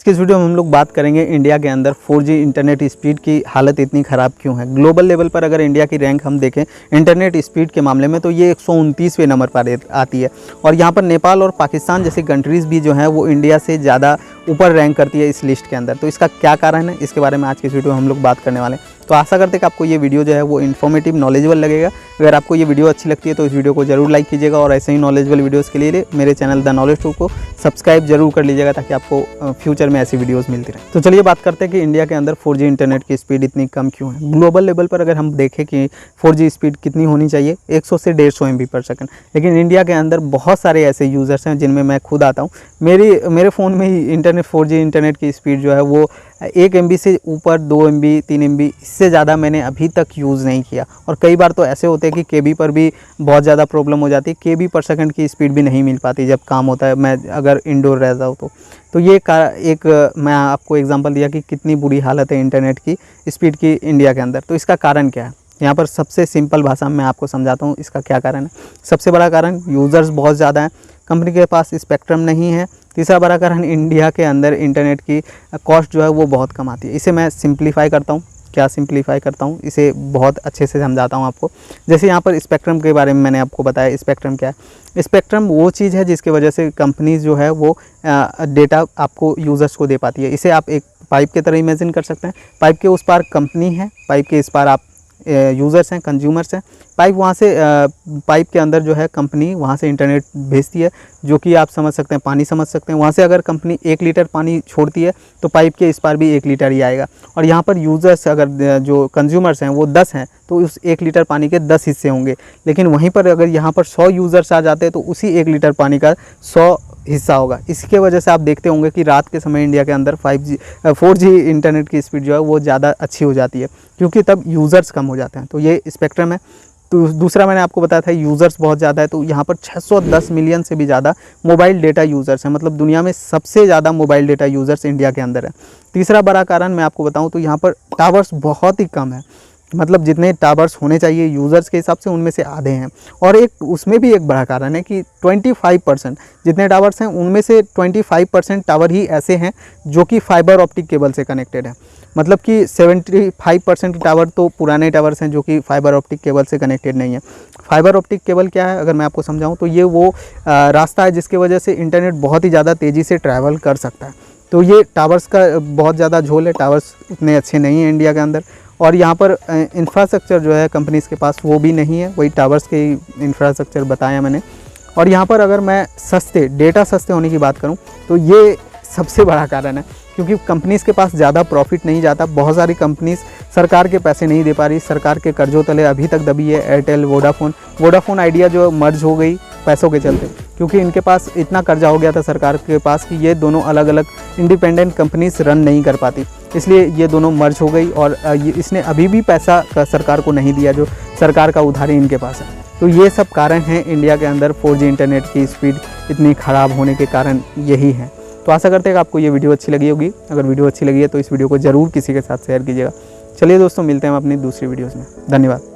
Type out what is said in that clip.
आज की इस वीडियो में हम लोग बात करेंगे इंडिया के अंदर 4G इंटरनेट स्पीड की हालत इतनी ख़राब क्यों है। ग्लोबल लेवल पर अगर इंडिया की रैंक हम देखें इंटरनेट स्पीड के मामले में तो ये 129वें नंबर पर आती है और यहाँ पर नेपाल और पाकिस्तान जैसी कंट्रीज़ भी जो हैं वो इंडिया से ज़्यादा ऊपर रैंक करती है इस लिस्ट के अंदर। तो इसका क्या कारण है, इसके बारे में आज की इस वीडियो में हम लोग बात करने वाले हैं। तो आशा करते हैं कि आपको ये वीडियो जो है वो इन्फॉर्मेटिव नॉलेजेबल लगेगा। अगर आपको ये वीडियो अच्छी लगती है तो इस वीडियो को जरूर लाइक कीजिएगा और ऐसे ही नॉलेजेबल वीडियोस के लिए मेरे चैनल द नॉलेज टू को सब्सक्राइब जरूर कर लीजिएगा ताकि आपको फ्यूचर में ऐसी वीडियोस मिलती रहे। तो चलिए बात करते हैं कि इंडिया के अंदर 4G इंटरनेट की स्पीड इतनी कम क्यों है। ग्लोबल लेवल पर अगर हम देखें कि 4G स्पीड कितनी होनी चाहिए 100 से 150 MB/s, लेकिन इंडिया के अंदर बहुत सारे ऐसे यूज़र्स हैं जिनमें मैं खुद आता हूँ। मेरे फ़ोन में ही इंटरनेट 4G इंटरनेट की स्पीड जो है वो 1 MB से ऊपर 2 MB 3 MB इससे ज़्यादा मैंने अभी तक यूज़ नहीं किया। और कई बार तो ऐसे होते हैं कि KB पर भी बहुत ज़्यादा प्रॉब्लम हो जाती है, KB/s की स्पीड भी नहीं मिल पाती जब काम होता है, मैं अगर इंडोर रहता हूँ तो ये मैं आपको एग्जांपल दिया कि कितनी बुरी हालत है इंटरनेट की स्पीड की इंडिया के अंदर। तो इसका कारण क्या है, यहाँ पर सबसे सिंपल भाषा में मैं आपको समझाता हूँ इसका क्या कारण है। सबसे बड़ा कारण यूज़र्स बहुत ज़्यादा हैं, कंपनी के पास स्पेक्ट्रम नहीं है। तीसरा बड़ा कारण इंडिया के अंदर इंटरनेट की कॉस्ट जो है वो बहुत कम आती है। इसे मैं सिंप्लीफाई करता हूँ, क्या सिंप्लीफाई करता हूँ, इसे बहुत अच्छे से समझाता हूँ आपको। जैसे यहाँ पर स्पेक्ट्रम के बारे में मैंने आपको बताया। स्पेक्ट्रम क्या है, स्पेक्ट्रम वो चीज़ है जिसकी वजह से कंपनीज जो है वो डेटा आपको यूज़र्स को दे पाती है। इसे आप एक पाइप की तरह इमेजिन कर सकते हैं। पाइप के उस पार कंपनी है, पाइप के इस पार आप यूज़र्स हैं, कंज्यूमर्स हैं। पाइप वहाँ से पाइप के अंदर जो है कंपनी वहाँ से इंटरनेट भेजती है, जो कि आप समझ सकते हैं, पानी समझ सकते हैं। वहाँ से अगर कंपनी 1 लीटर पानी छोड़ती है तो पाइप के इस पार भी 1 लीटर ही आएगा। और यहाँ पर यूज़र्स अगर जो कंज्यूमर्स हैं वो 10 हैं तो उस 1 लीटर पानी के 10 हिस्से होंगे। लेकिन वहीं पर अगर यहाँ पर 100 यूज़र्स आ जाते हैं तो उसी 1 लीटर पानी का 100 हिस्सा होगा। इसके वजह से आप देखते होंगे कि रात के समय इंडिया के अंदर 4G इंटरनेट की स्पीड जो है वो ज़्यादा अच्छी हो जाती है, क्योंकि तब यूज़र्स कम हो जाते हैं। तो ये स्पेक्ट्रम है। तो दूसरा मैंने आपको बताया था यूज़र्स बहुत ज़्यादा है, तो यहाँ पर 610 मिलियन से भी ज़्यादा मोबाइल डेटा यूज़र्स हैं। मतलब दुनिया में सबसे ज़्यादा मोबाइल डेटा यूज़र्स इंडिया के अंदर है। तीसरा बड़ा कारण मैं आपको बताऊँ तो यहाँ पर टावर्स बहुत ही कम है। मतलब जितने टावर्स होने चाहिए यूज़र्स के हिसाब से उनमें से आधे हैं। और एक उसमें भी एक बड़ा कारण है कि 25% जितने टावर्स हैं उनमें से 25% टावर ही ऐसे हैं जो कि फाइबर ऑप्टिक केबल से कनेक्टेड है। मतलब कि 75% टावर तो पुराने टावर्स हैं जो कि फाइबर ऑप्टिक केबल से कनेक्टेड नहीं है। फाइबर ऑप्टिक केबल क्या है अगर मैं आपको समझाऊँ तो ये वो रास्ता है जिसकी वजह से इंटरनेट बहुत ही ज़्यादा तेज़ी से ट्रैवल कर सकता है। तो ये टावर्स का बहुत ज़्यादा झोल है, टावर्स उतने अच्छे नहीं हैं इंडिया के अंदर। और यहाँ पर इंफ्रास्ट्रक्चर जो है कंपनीज़ के पास वो भी नहीं है, वही टावर्स के इंफ्रास्ट्रक्चर बताया मैंने। और यहाँ पर अगर मैं डेटा सस्ते होने की बात करूँ तो ये सबसे बड़ा कारण है, क्योंकि कंपनीज़ के पास ज़्यादा प्रॉफिट नहीं जाता। बहुत सारी कंपनीज़ सरकार के पैसे नहीं दे पा रही, सरकार के कर्जों तले अभी तक दबी है। एयरटेल, वोडाफोन आइडिया जो मर्ज हो गई पैसों के चलते, क्योंकि इनके पास इतना कर्जा हो गया था सरकार के पास कि ये दोनों अलग अलग इंडिपेंडेंट कंपनीज रन नहीं कर पाती, इसलिए ये दोनों मर्ज हो गई। और इसने अभी भी पैसा सरकार को नहीं दिया जो सरकार का उधारी इनके पास है। तो ये सब कारण हैं इंडिया के अंदर 4G इंटरनेट की स्पीड इतनी ख़राब होने के कारण यही है। तो आशा करते हैं कि आपको ये वीडियो अच्छी लगी होगी। अगर वीडियो अच्छी लगी है तो इस वीडियो को ज़रूर किसी के साथ शेयर कीजिएगा। चलिए दोस्तों, मिलते हैं हम अपनी दूसरी वीडियोज़ में। धन्यवाद।